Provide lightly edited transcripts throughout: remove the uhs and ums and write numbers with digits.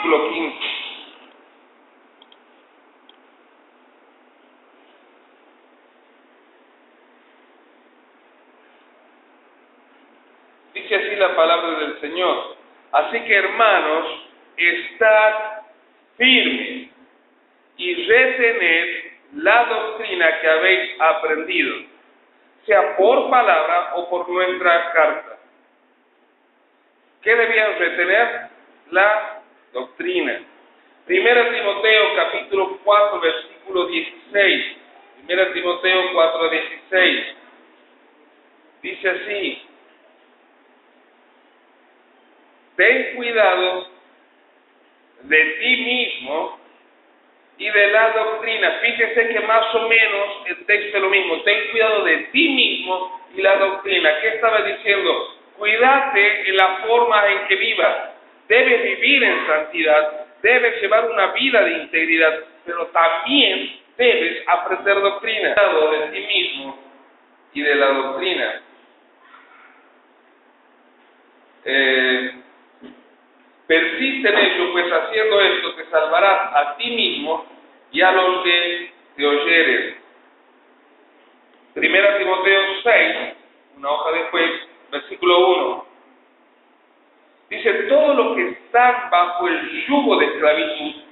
versículo 15. Dice así la palabra del Señor: así que, hermanos, estad firmes y retened la doctrina que habéis aprendido, sea por palabra o por nuestra carta. ¿Qué debían retener? La doctrina. Primera Timoteo capítulo 4 versículo 16. Primera Timoteo 4, 16. Dice así: ten cuidado de ti mismo y de la doctrina. Fíjese que más o menos el texto es lo mismo. Ten cuidado de ti mismo y la doctrina. ¿Qué estaba diciendo? Cuídate en la forma en que vivas. Debes vivir en santidad, debes llevar una vida de integridad, pero también debes aprender doctrina. Cuidado de ti mismo y de la doctrina. Persiste en ello, pues haciendo esto te salvarás a ti mismo y a los que te oyeren. Primera Timoteo 6, una hoja después, versículo 1. Dice: todos los que están bajo el yugo de esclavitud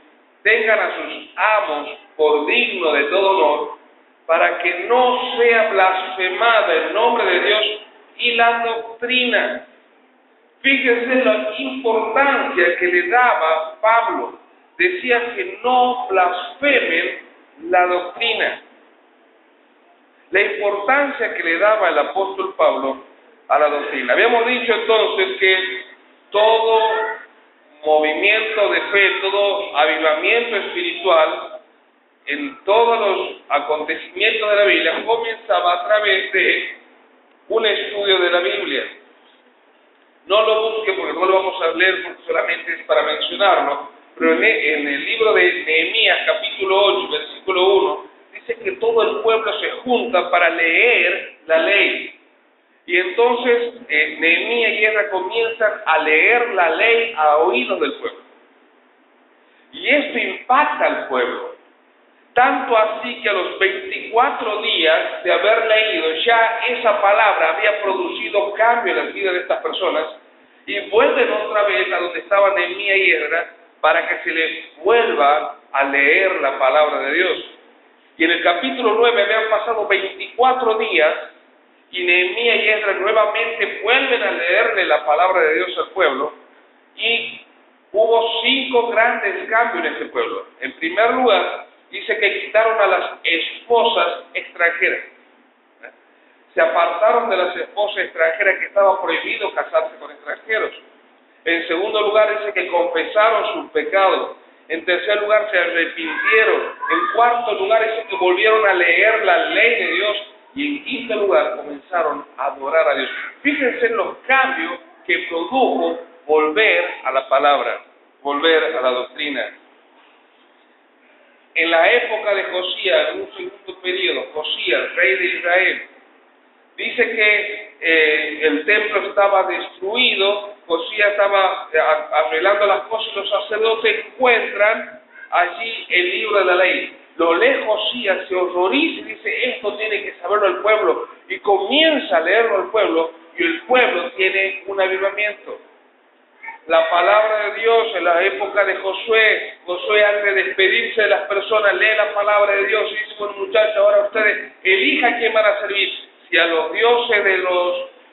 tengan a sus amos por digno de todo honor, para que no sea blasfemada el nombre de Dios y la doctrina. Fíjense la importancia que le daba Pablo. Decía que no blasfemen la doctrina. La importancia que le daba el apóstol Pablo a la doctrina. Habíamos dicho entonces que todo movimiento de fe, todo avivamiento espiritual, en todos los acontecimientos de la Biblia, comenzaba a través de un estudio de la Biblia. No lo busque porque no lo vamos a leer, porque solamente es para mencionarlo, pero en el libro de Nehemías, capítulo 8, versículo 1, dice que todo el pueblo se junta para leer la ley. Y entonces Nehemías y Esdras comienzan a leer la ley a oídos del pueblo. Y esto impacta al pueblo. Tanto así que a los 24 días de haber leído, ya esa palabra había producido cambio en la vida de estas personas, y vuelven otra vez a donde estaban Nehemías y Esdras para que se les vuelva a leer la palabra de Dios. Y en el capítulo 9 habían pasado 24 días, y Nehemías y Esdras nuevamente vuelven a leerle la palabra de Dios al pueblo, y hubo 5 grandes cambios en este pueblo. En primer lugar, dice que quitaron a las esposas extranjeras. Se apartaron de las esposas extranjeras, que estaba prohibido casarse con extranjeros. En segundo lugar, dice que confesaron sus pecados. En tercer lugar, se arrepintieron. En cuarto lugar, dice que volvieron a leer la ley de Dios. Y en quinto lugar, comenzaron a adorar a Dios. Fíjense en los cambios que produjo volver a la palabra, volver a la doctrina. En la época de Josías, en un segundo periodo, Josías, rey de Israel, dice que el templo estaba destruido. Josías estaba arreglando las cosas y los sacerdotes encuentran allí el libro de la ley. Lo lee Josías, se horroriza y dice: esto tiene que saberlo el pueblo. Y comienza a leerlo al pueblo, y el pueblo tiene un avivamiento. La palabra de Dios en la época de Josué, antes de despedirse de las personas, lee la palabra de Dios y dice: bueno, muchachos, ahora ustedes elijan quién van a servir, si a los dioses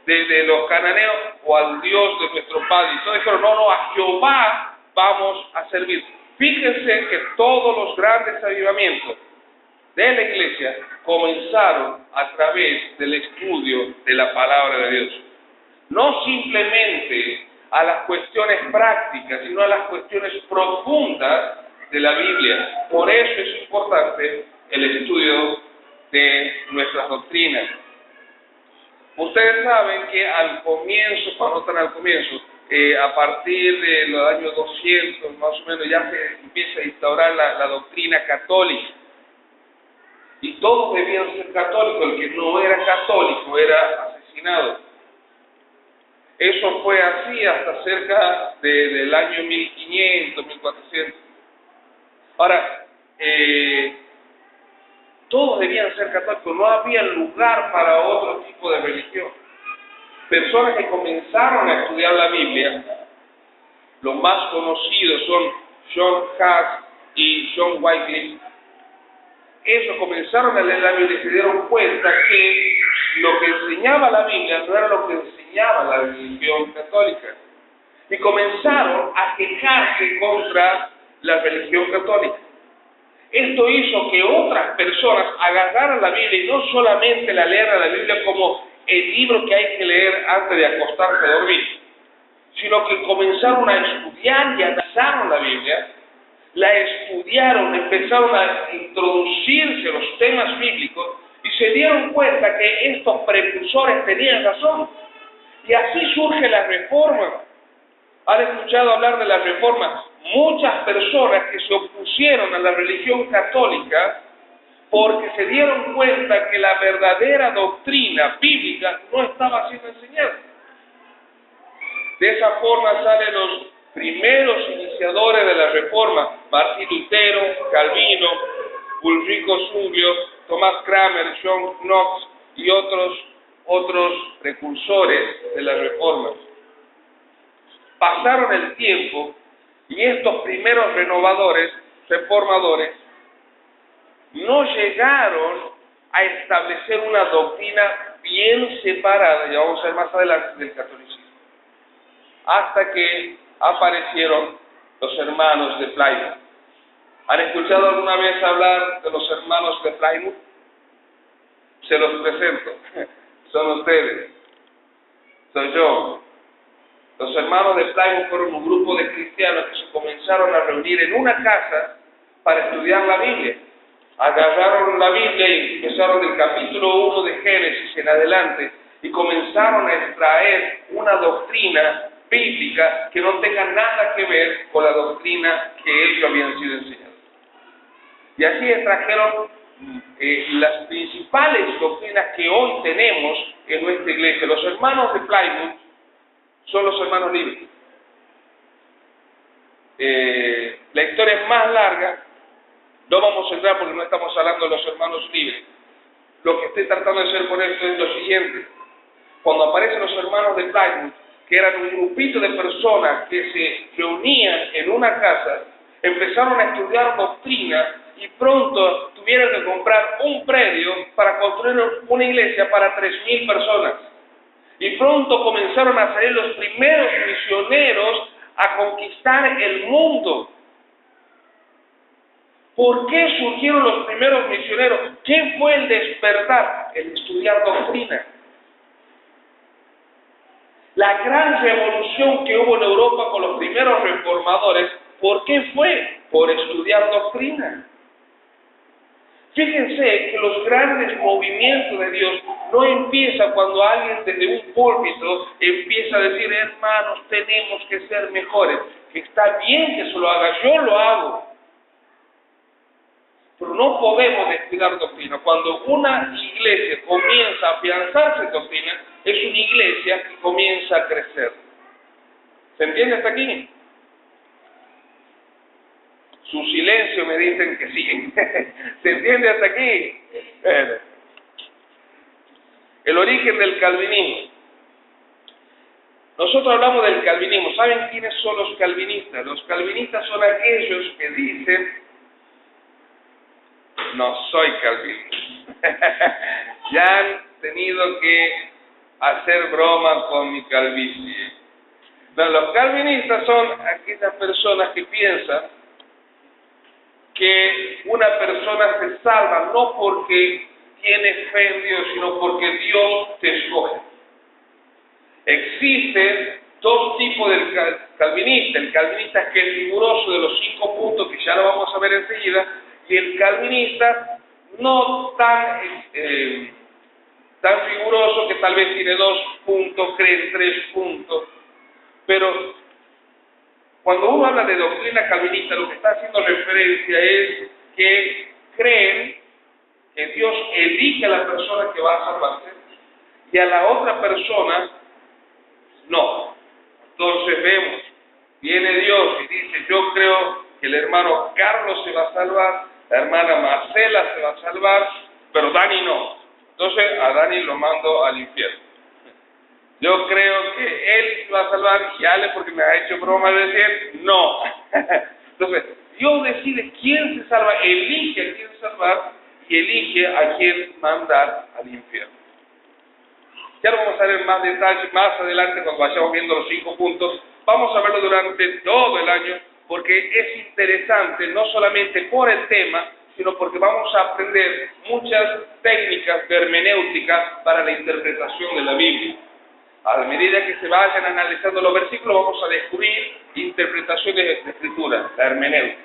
de los cananeos o al Dios de nuestro padre. Y todos dijeron: no, a Jehová vamos a servir. Fíjense que todos los grandes avivamientos de la iglesia comenzaron a través del estudio de la palabra de Dios. No simplemente a las cuestiones prácticas, sino a las cuestiones profundas de la Biblia. Por eso es importante el estudio de nuestras doctrinas. Ustedes saben que al comienzo, cuando están al comienzo, a partir de los años 200, más o menos, ya se empieza a instaurar la doctrina católica. Y todos debían ser católicos. El que no era católico era asesinado. Eso fue así hasta cerca del año 1500, 1400. Ahora, todos debían ser católicos, no había lugar para otro tipo de religión. Personas que comenzaron a estudiar la Biblia, los más conocidos son John Huss y John Wycliffe. Ellos comenzaron a leer la Biblia y se dieron cuenta que lo que enseñaba la Biblia no era lo que enseñaba la religión católica. Y comenzaron a quejarse contra la religión católica. Esto hizo que otras personas agarraran la Biblia y no solamente la leeran la Biblia como el libro que hay que leer antes de acostarse a dormir, sino que comenzaron a estudiar y analizaron la Biblia, la estudiaron, empezaron a introducirse los temas bíblicos y se dieron cuenta que estos precursores tenían razón. Y así surge la Reforma. ¿Han escuchado hablar de la Reforma? Muchas personas que se opusieron a la religión católica porque se dieron cuenta que la verdadera doctrina bíblica no estaba siendo enseñada. De esa forma salen los primeros iniciadores de la Reforma: Martín Lutero, Calvino, Ulrico Zwinglio, Tomás Cranmer, John Knox y otros precursores de la Reforma. Pasaron el tiempo y estos primeros reformadores, no llegaron a establecer una doctrina bien separada, ya vamos a ver más adelante, del catolicismo, hasta que aparecieron los hermanos de Plymouth. ¿Han escuchado alguna vez hablar de los hermanos de Plymouth? Se los presento. Son ustedes. Soy yo. Los hermanos de Plymouth fueron un grupo de cristianos que se comenzaron a reunir en una casa para estudiar la Biblia. Agarraron la Biblia y empezaron del capítulo 1 de Génesis en adelante y comenzaron a extraer una doctrina bíblica que no tenga nada que ver con la doctrina que ellos habían sido enseñados. Y así extrajeron las principales doctrinas que hoy tenemos en nuestra iglesia. Los hermanos de Plymouth son los hermanos libres. La historia es más larga, no vamos a entrar porque no estamos hablando de los hermanos libres. Lo que estoy tratando de hacer con esto es lo siguiente: cuando aparecen los hermanos de Plymouth, que eran un grupito de personas que se reunían en una casa, empezaron a estudiar doctrina y pronto tuvieron que comprar un predio para construir una iglesia para 3,000 personas. Y pronto comenzaron a salir los primeros misioneros a conquistar el mundo. ¿Por qué surgieron los primeros misioneros? ¿Qué fue el despertar? El estudiar doctrina. La gran revolución que hubo en Europa con los primeros reformadores, ¿por qué fue? Por estudiar doctrina. Fíjense que los grandes movimientos de Dios no empiezan cuando alguien desde un púlpito empieza a decir: hermanos, tenemos que ser mejores. Que está bien que se lo haga, yo lo hago. Pero no podemos descuidar doctrina. Cuando una iglesia comienza a afianzarse en doctrina, es una iglesia que comienza a crecer. ¿Se entiende hasta aquí? Su silencio me dicen que sí. ¿Se entiende hasta aquí? El origen del calvinismo. Nosotros hablamos del calvinismo. ¿Saben quiénes son los calvinistas? Los calvinistas son aquellos que dicen: no soy calvinista. Ya han tenido que hacer broma con mi calvicie. No, los calvinistas son aquellas personas que piensan que una persona se salva no porque tiene fe en Dios, sino porque Dios te escoge. Existen dos tipos de calvinista: el calvinista que es riguroso de los 5 puntos, que ya lo vamos a ver enseguida, y el calvinista no tan riguroso, que tal vez tiene 2 puntos, cree en 3 puntos. Pero cuando uno habla de doctrina calvinista, lo que está haciendo referencia es que creen que Dios elige a la persona que va a salvarse y a la otra persona No. Entonces vemos, viene Dios y dice, yo creo que el hermano Carlos se va a salvar, la hermana Marcela se va a salvar, pero Dani no. Entonces a Dani lo mando al infierno. Yo creo que él se va a salvar y Ale, porque me ha hecho broma de decir, no. Entonces, Dios decide quién se salva, elige a quién salvar y elige a quién mandar al infierno. Ya lo vamos a ver más detalles más adelante cuando vayamos viendo los 5 puntos. Vamos a verlo durante todo el año porque es interesante, no solamente por el tema, sino porque vamos a aprender muchas técnicas de hermenéutica para la interpretación de la Biblia. A medida que se vayan analizando los versículos, vamos a descubrir interpretaciones de escritura, la hermenéutica.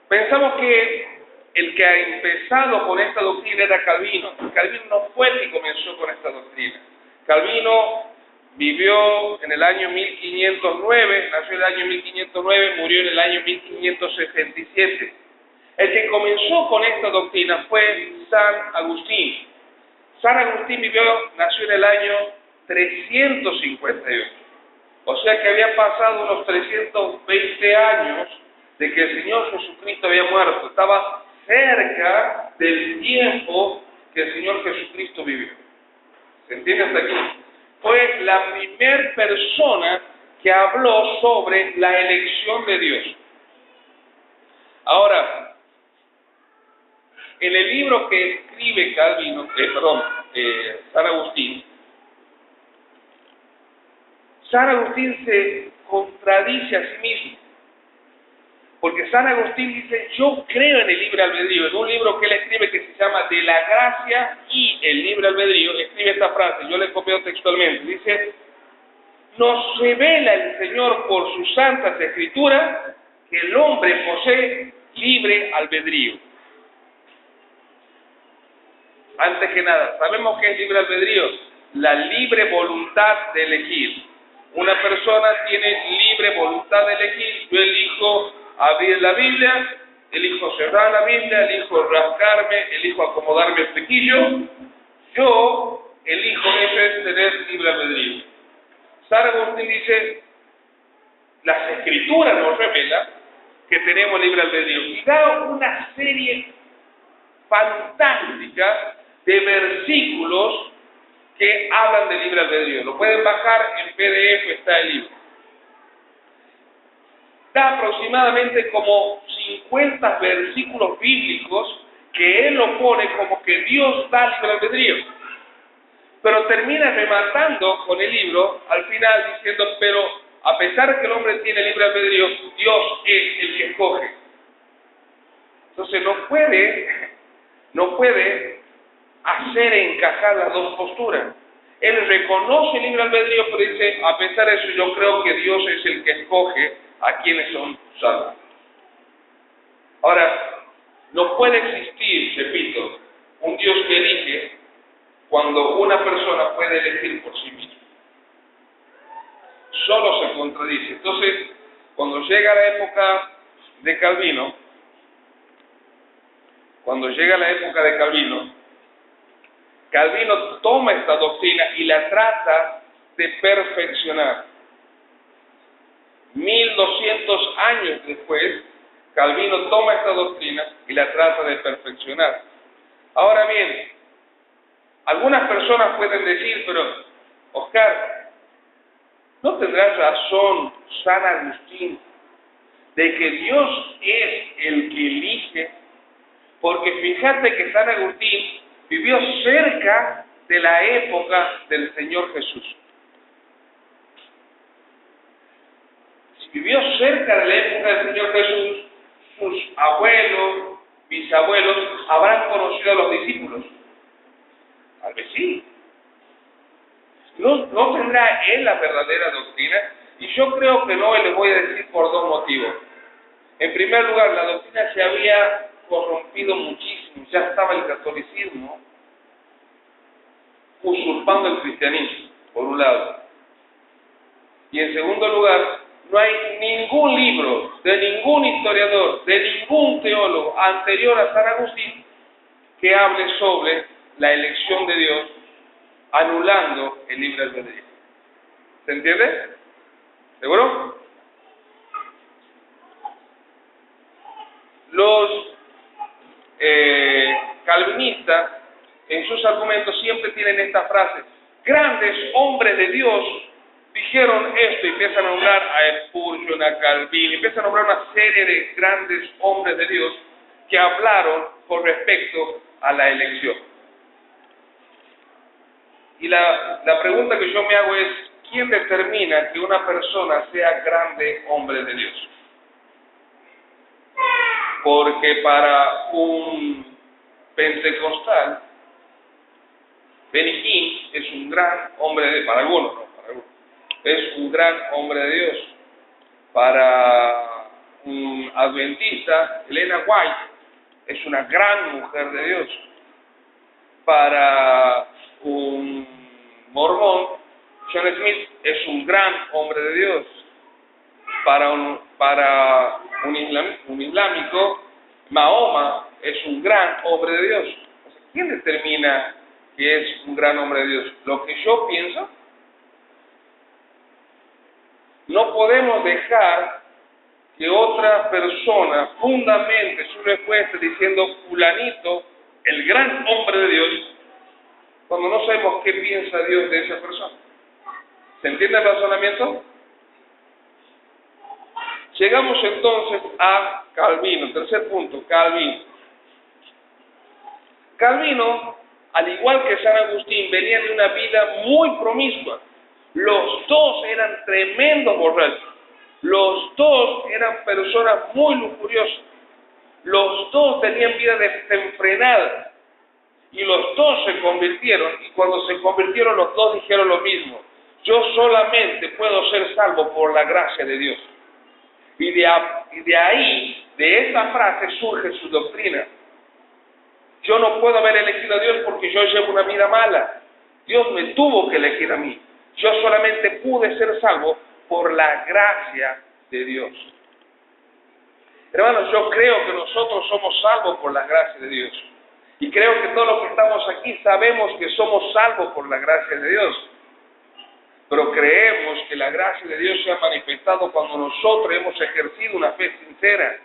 Pensamos que el que ha empezado con esta doctrina era Calvino. Calvino no fue el que comenzó con esta doctrina. Calvino vivió en el año 1509, nació en el año 1509, murió en el año 1567. El que comenzó con esta doctrina fue San Agustín. San Agustín nació en el año 358. O sea que había pasado unos 320 años de que el Señor Jesucristo había muerto. Estaba cerca del tiempo que el Señor Jesucristo vivió. ¿Se entiende hasta aquí? Fue la primera persona que habló sobre la elección de Dios. Ahora, en el libro que escribe San Agustín se contradice a sí mismo. Porque San Agustín dice, yo creo en el libre albedrío. En un libro que él escribe que se llama De la gracia y el libre albedrío, escribe esta frase, yo le copio textualmente. Dice, nos revela el Señor por sus santas escrituras que el hombre posee libre albedrío. Antes que nada, ¿sabemos qué es libre albedrío? La libre voluntad de elegir. Una persona tiene libre voluntad de elegir. Yo elijo abrir la Biblia, elijo cerrar la Biblia, elijo rascarme, elijo acomodarme el flequillo. Yo elijo, eso es tener libre albedrío. San Agustín dice, las escrituras nos revelan que tenemos libre albedrío. Y da una serie fantástica de versículos que hablan de libre albedrío. Lo pueden bajar en PDF, está el libro. Da aproximadamente como 50 versículos bíblicos que él lo pone como que Dios da libre albedrío. Pero termina rematando con el libro al final diciendo, pero a pesar de que el hombre tiene libre albedrío, Dios es el que escoge. Entonces no puede hacer encajar las dos posturas. Él reconoce el libre albedrío, pero dice, a pesar de eso, yo creo que Dios es el que escoge a quienes son salvos. Ahora, no puede existir, repito, un Dios que elige cuando una persona puede elegir por sí misma. Solo se contradice. Entonces, cuando llega la época de Calvino, Calvino toma esta doctrina y la trata de perfeccionar. 1200 años después, Calvino toma esta doctrina y la trata de perfeccionar. Ahora bien, algunas personas pueden decir, pero, Oscar, ¿no tendrá razón San Agustín de que Dios es el que elige? Porque fíjate que San Agustín vivió cerca de la época del Señor Jesús. Si vivió cerca de la época del Señor Jesús, sus abuelos, bisabuelos, habrán conocido a los discípulos. Tal vez sí. ¿No tendrá él la verdadera doctrina? Y yo creo que no, y les voy a decir por dos motivos. En primer lugar, la doctrina se había corrompido muchísimo, ya estaba el catolicismo usurpando el cristianismo, por un lado. Y en segundo lugar, no hay ningún libro de ningún historiador, de ningún teólogo anterior a San Agustín que hable sobre la elección de Dios anulando el libre albedrío. ¿Se entiende? ¿Seguro? Los calvinistas en sus argumentos siempre tienen esta frase: grandes hombres de Dios dijeron esto, y empiezan a nombrar a Spurgeon, a Calvin, empiezan a nombrar una serie de grandes hombres de Dios que hablaron con respecto a la elección. Y la pregunta que yo me hago es: ¿quién determina que una persona sea grande hombre de Dios? Porque para un pentecostal, Benny Hinn es un gran hombre de Dios, para algunos, no, para algunos, es un gran hombre de Dios. Para un adventista, Elena White es una gran mujer de Dios. Para un mormón, John Smith es un gran hombre de Dios. Para un islámico, Mahoma es un gran hombre de Dios. ¿Quién determina que es un gran hombre de Dios? ¿Lo que yo pienso? No podemos dejar que otra persona fundamente su respuesta diciendo fulanito, el gran hombre de Dios, cuando no sabemos qué piensa Dios de esa persona. ¿Se entiende el razonamiento? Llegamos entonces a Calvino, tercer punto, Calvino. Calvino, al igual que San Agustín, venía de una vida muy promiscua. Los dos eran tremendos borrachos. Los dos eran personas muy lujuriosas. Los dos tenían vida desenfrenada. Y los dos se convirtieron, y cuando se convirtieron los dos dijeron lo mismo: yo solamente puedo ser salvo por la gracia de Dios. Y de ahí, de esa frase, surge su doctrina. Yo no puedo haber elegido a Dios porque yo llevo una vida mala. Dios me tuvo que elegir a mí. Yo solamente pude ser salvo por la gracia de Dios. Hermanos, yo creo que nosotros somos salvos por la gracia de Dios. Y creo que todos los que estamos aquí sabemos que somos salvos por la gracia de Dios. Pero creemos que la gracia de Dios se ha manifestado cuando nosotros hemos ejercido una fe sincera.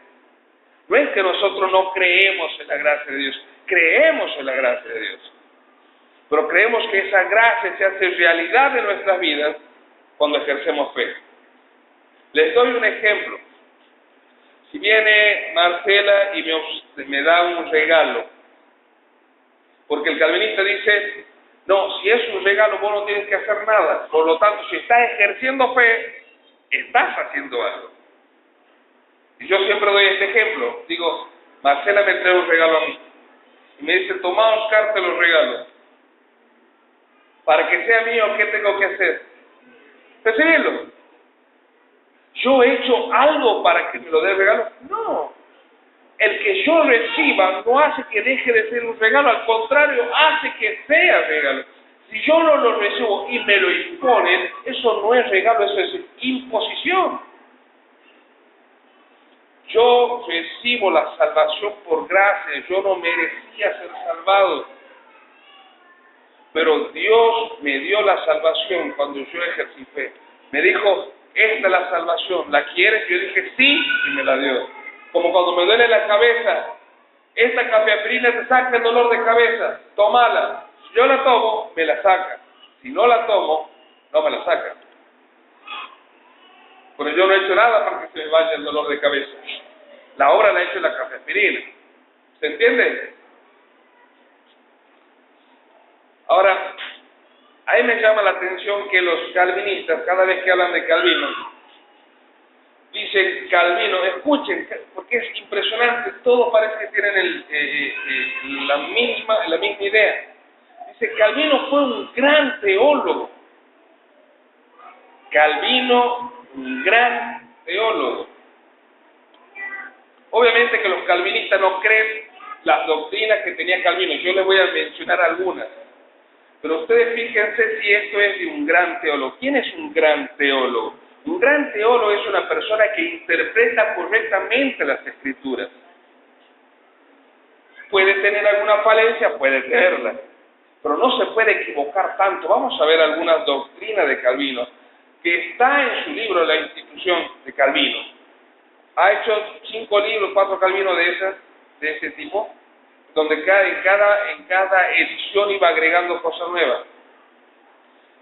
No es que nosotros no creemos en la gracia de Dios, creemos en la gracia de Dios. Pero creemos que esa gracia se hace realidad en nuestras vidas cuando ejercemos fe. Les doy un ejemplo. Si viene Marcela y me da un regalo, porque el calvinista dice: no, si es un regalo vos no tienes que hacer nada. Por lo tanto, si estás ejerciendo fe, estás haciendo algo. Y yo siempre doy este ejemplo. Digo, Marcela me trae un regalo a mí. Y me dice: toma, Oscar, te lo regalo. Para que sea mío, ¿qué tengo que hacer? Recibirlo. ¿Yo he hecho algo para que me lo dé el regalo? No. El que yo reciba no hace que deje de ser un regalo, al contrario, hace que sea regalo. Si yo no lo recibo y me lo imponen, eso no es regalo, eso es imposición. Yo recibo la salvación por gracia, yo no merecía ser salvado. Pero Dios me dio la salvación cuando yo ejercí fe. Me dijo: esta es la salvación, ¿la quieres? Yo dije sí, y me la dio. Como cuando me duele la cabeza, esta cafeaspirina te saca el dolor de cabeza, tómala. Si yo la tomo, me la saca. Si no la tomo, no me la saca. Pero yo no he hecho nada para que se me vaya el dolor de cabeza. La obra la ha hecho la cafeaspirina. ¿Se entiende? Ahora, a mí me llama la atención que los calvinistas, cada vez que hablan de Calvino, dicen Calvino, escuchen, porque es impresionante, todos parece que tienen la misma idea. Dice: Calvino fue un gran teólogo. Calvino, un gran teólogo. Obviamente que los calvinistas no creen las doctrinas que tenía Calvino. Yo les voy a mencionar algunas. Pero ustedes fíjense si esto es de un gran teólogo. ¿Quién es un gran teólogo? Un gran teólogo es una persona que interpreta correctamente las Escrituras. ¿Puede tener alguna falencia? Puede tenerla. pero no se puede equivocar tanto. Vamos a ver algunas doctrinas de Calvino, que está en su libro La Institución de Calvino. Ha hecho 5 libros, 4 Calvino de ese tipo, donde en cada edición iba agregando cosas nuevas.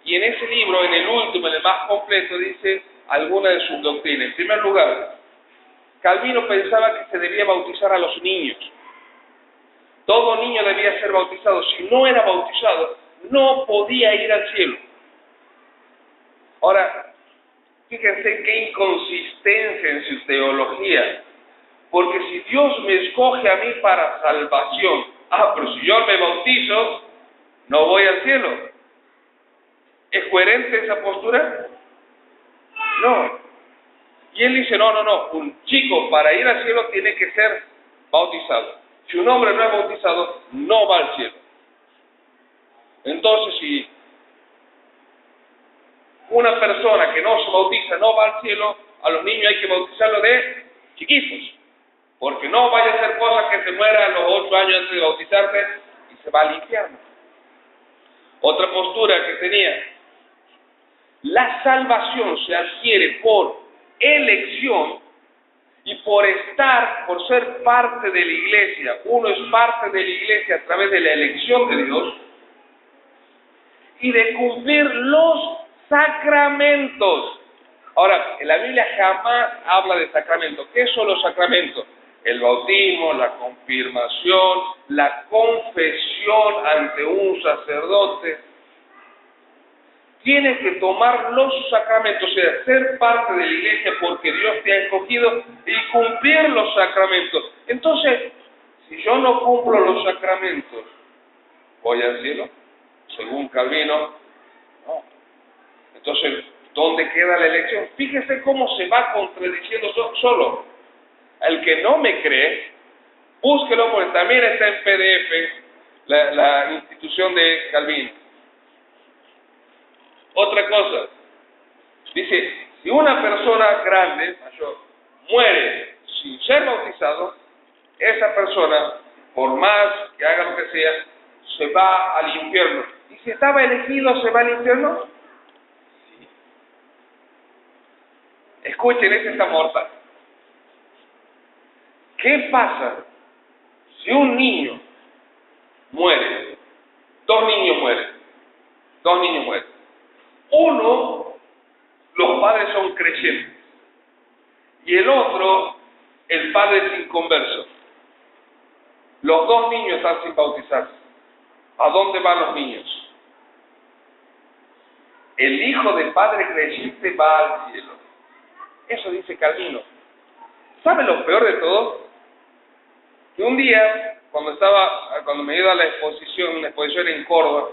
Y en ese libro, en el último, en el más completo, dice algunas de sus doctrinas. En primer lugar, Calvino pensaba que se debía bautizar a los niños. Todo niño debía ser bautizado. Si no era bautizado, no podía ir al cielo. Ahora, fíjense qué inconsistencia en su teología. Porque si Dios me escoge a mí para salvación, pero si yo me bautizo, no voy al cielo. ¿Es coherente esa postura? No. Y él dice, no, un chico para ir al cielo tiene que ser bautizado. Si un hombre no es bautizado, no va al cielo. Entonces, si una persona que no se bautiza no va al cielo, a los niños hay que bautizarlos de chiquitos. Porque no vaya a hacer cosas que se muera a los 8 años antes de bautizarse y se va al infierno. Otra postura que tenía: la salvación se adquiere por elección y por ser parte de la iglesia. Uno es parte de la iglesia a través de la elección de Dios y de cumplir los sacramentos. Ahora, en la Biblia jamás habla de sacramentos. ¿Qué son los sacramentos? El bautismo, la confirmación, la confesión ante un sacerdote. Tienes que tomar los sacramentos, o sea, ser parte de la iglesia porque Dios te ha escogido y cumplir los sacramentos. Entonces, si yo no cumplo los sacramentos, ¿voy al cielo? Según Calvino, no. Entonces, ¿dónde queda la elección? Fíjese cómo se va contradiciendo solo. El que no me cree, búsquelo porque también está en PDF la institución de Calvino. Otra cosa, dice, si una persona grande, mayor, muere sin ser bautizado, esa persona, por más que haga lo que sea, se va al infierno. ¿Y si estaba elegido, se va al infierno? Sí. Escuchen, ese está mortal. ¿Qué pasa si un niño muere? Dos niños mueren. Uno, los padres son creyentes. Y el otro, el padre es inconverso. Los dos niños están sin bautizarse. ¿A dónde van los niños? El hijo del padre creyente va al cielo. Eso dice Calvino. ¿Sabe lo peor de todo? Que un día, cuando me he ido a una exposición en Córdoba,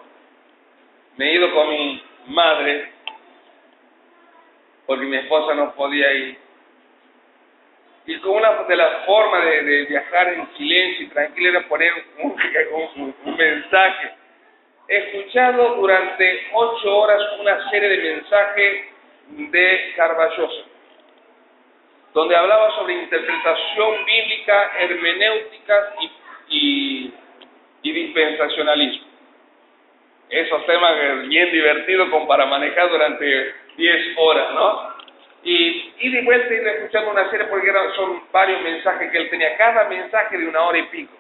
me he ido con mi madre, porque mi esposa no podía ir. Y con una de las formas de viajar en silencio y tranquilo era poner un mensaje. He escuchado durante 8 horas una serie de mensajes de Carballosa, donde hablaba sobre interpretación bíblica, hermenéutica y dispensacionalismo. Esos temas bien divertidos como para manejar durante 10 horas, ¿no? Y de vuelta iba escuchando una serie porque son varios mensajes que él tenía, cada mensaje de 1 hora y pico.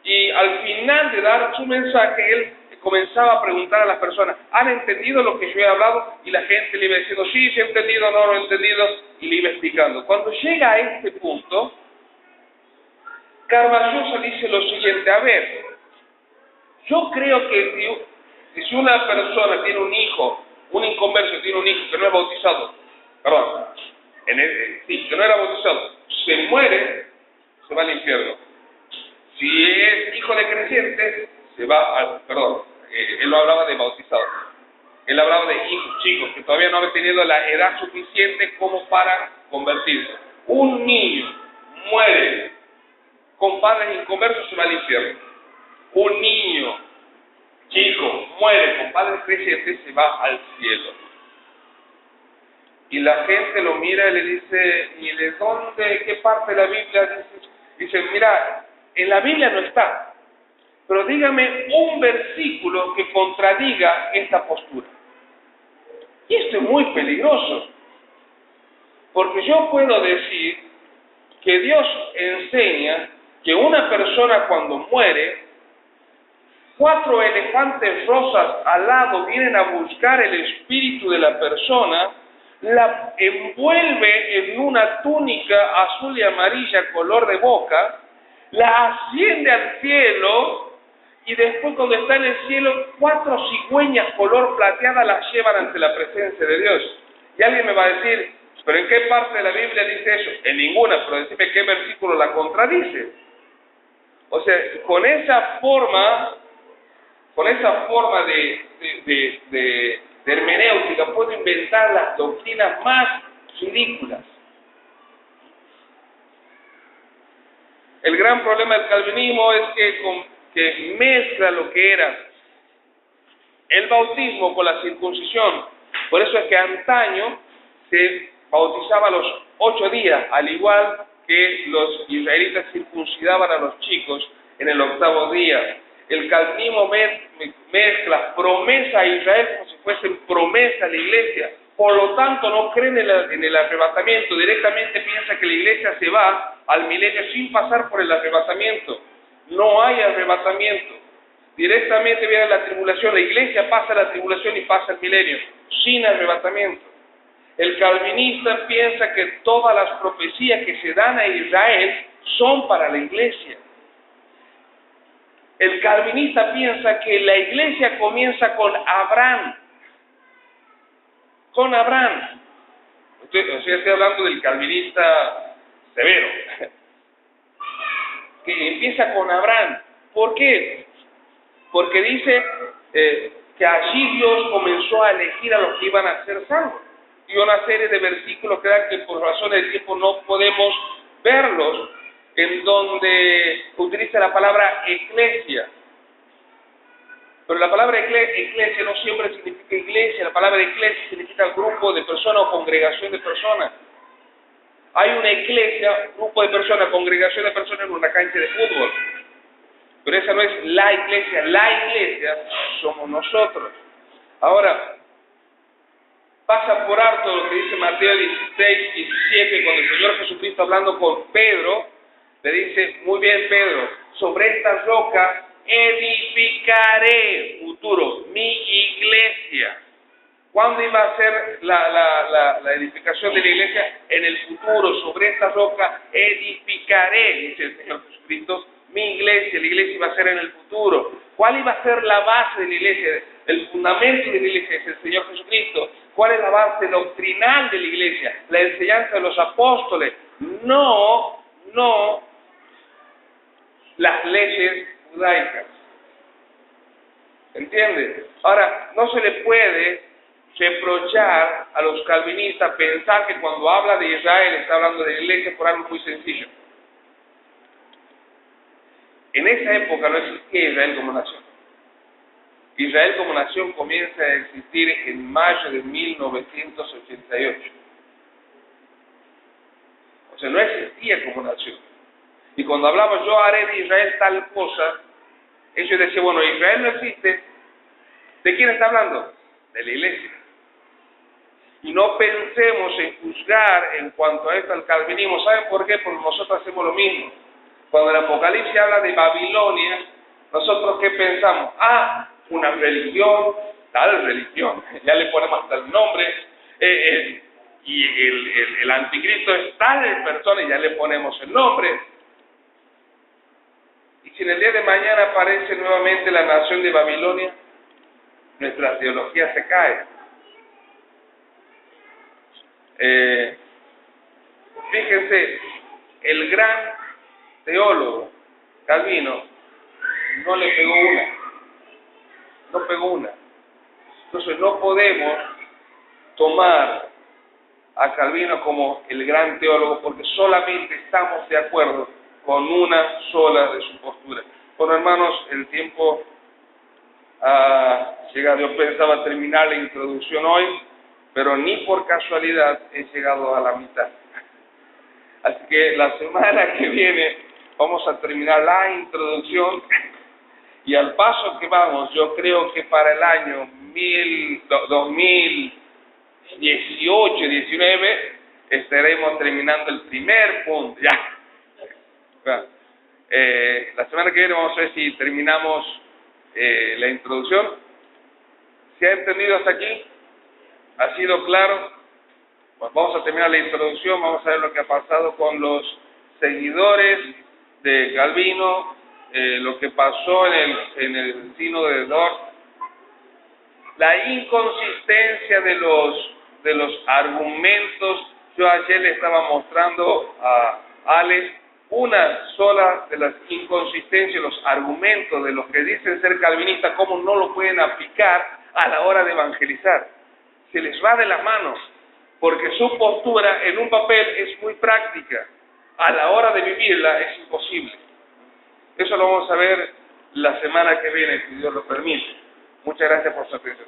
Y al final de dar su mensaje, él comenzaba a preguntar a las personas, ¿han entendido lo que yo he hablado? Y la gente le iba diciendo, sí, he entendido, no lo he entendido, y le iba explicando. Cuando llega a este punto, Carballosa dice lo siguiente: a ver, yo creo que si una persona tiene un hijo, un inconverso tiene un hijo que no es bautizado, que no era bautizado, se muere, se va al infierno. Si es hijo de creyente, se va al, él no hablaba de bautizados, él hablaba de hijos chicos que todavía no habían tenido la edad suficiente como para convertirse. Un niño muere con padres inconversos, se va al infierno. Un niño chico muere con padres creyentes, se va al cielo. Y la gente lo mira y le dice, ¿y de dónde, qué parte de la Biblia dice? Dice, mira, en la Biblia no está. Pero dígame un versículo que contradiga esta postura. Y esto es muy peligroso, porque yo puedo decir que Dios enseña que una persona cuando muere, 4 elefantes rosas al lado vienen a buscar el espíritu de la persona, la envuelve en una túnica azul y amarilla color de boca, la asciende al cielo y después cuando está en el cielo 4 cigüeñas color plateada las llevan ante la presencia de Dios. Y alguien me va a decir, ¿pero en qué parte de la Biblia dice eso? En ninguna, pero decime qué versículo la contradice. O sea, con esa forma de hermenéutica puedo inventar las doctrinas más ridículas. El gran problema del calvinismo es que mezcla lo que era el bautismo con la circuncisión. Por eso es que antaño se bautizaba a los 8 días, al igual que los israelitas circuncidaban a los chicos en el 8º día. El calvinismo mezcla promesa a Israel como si fuesen promesa a la iglesia. Por lo tanto, no creen en el arrebatamiento. Directamente piensa que la iglesia se va al milenio sin pasar por el arrebatamiento. No hay arrebatamiento. Directamente viene la tribulación. La iglesia pasa la tribulación y pasa el milenio, sin arrebatamiento. El calvinista piensa que todas las profecías que se dan a Israel son para la iglesia. El calvinista piensa que la iglesia comienza con Abraham. Con Abraham. Estoy hablando del calvinista severo. Que empieza con Abraham. ¿Por qué? Porque dice que allí Dios comenzó a elegir a los que iban a ser salvos. Y una serie de versículos que dan que por razones de tiempo no podemos verlos, en donde utiliza la palabra eclesia. Pero la palabra eclesia no siempre significa iglesia. La palabra eclesia significa grupo de personas o congregación de personas. Hay una iglesia, grupo de personas, congregación de personas en una cancha de fútbol. Pero esa no es la iglesia. La iglesia somos nosotros. Ahora, pasa por alto lo que dice Mateo 16, 17, cuando el Señor Jesucristo hablando con Pedro, le dice, muy bien Pedro, sobre esta roca edificaré, futuro, mi iglesia. ¿Cuándo iba a ser la edificación de la iglesia? En el futuro, sobre esta roca edificaré, dice el Señor Jesucristo, mi iglesia. La iglesia iba a ser en el futuro. ¿Cuál iba a ser la base de la iglesia? El fundamento de la iglesia es el Señor Jesucristo. ¿Cuál es la base doctrinal de la iglesia? La enseñanza de los apóstoles. No las leyes judaicas. ¿Entiende? Ahora, no se le puede reprochar a los calvinistas pensar que cuando habla de Israel está hablando de la iglesia por algo muy sencillo. En esa época no existía Israel como nación. Israel como nación comienza a existir en mayo de 1988. O sea, no existía como nación. Y cuando hablaba yo haré de Israel tal cosa, ellos decían, bueno, Israel no existe. ¿De quién está hablando? De la iglesia. Y no pensemos en juzgar en cuanto a esto al calvinismo. ¿Saben por qué? Porque nosotros hacemos lo mismo. Cuando el Apocalipsis habla de Babilonia, nosotros ¿qué pensamos? Una religión, tal religión. Ya le ponemos hasta el nombre. Y el anticristo es tal persona y ya le ponemos el nombre. Y si en el día de mañana aparece nuevamente la nación de Babilonia, nuestra teología se cae. Fíjense, el gran teólogo Calvino no le pegó una. Entonces no podemos tomar a Calvino como el gran teólogo porque solamente estamos de acuerdo con una sola de sus posturas. Bueno, hermanos, el tiempo ha llegado. Yo pensaba terminar la introducción hoy, pero ni por casualidad he llegado a la mitad. Así que la semana que viene vamos a terminar la introducción Y al paso que vamos, yo creo que para el año 2018, 19, estaremos terminando el primer punto. Ya. La semana que viene vamos a ver si terminamos la introducción. ¿Se ha entendido hasta aquí? ¿Ha sido claro? Pues vamos a terminar la introducción, vamos a ver lo que ha pasado con los seguidores de Calvino, lo que pasó en el sínodo de Dort, la inconsistencia de los argumentos. Yo ayer le estaba mostrando a Alex una sola de las inconsistencias, los argumentos de los que dicen ser calvinistas, cómo no lo pueden aplicar a la hora de evangelizar. Se les va de las manos, porque su postura en un papel es muy práctica. A la hora de vivirla es imposible. Eso lo vamos a ver la semana que viene, si Dios lo permite. Muchas gracias por su atención.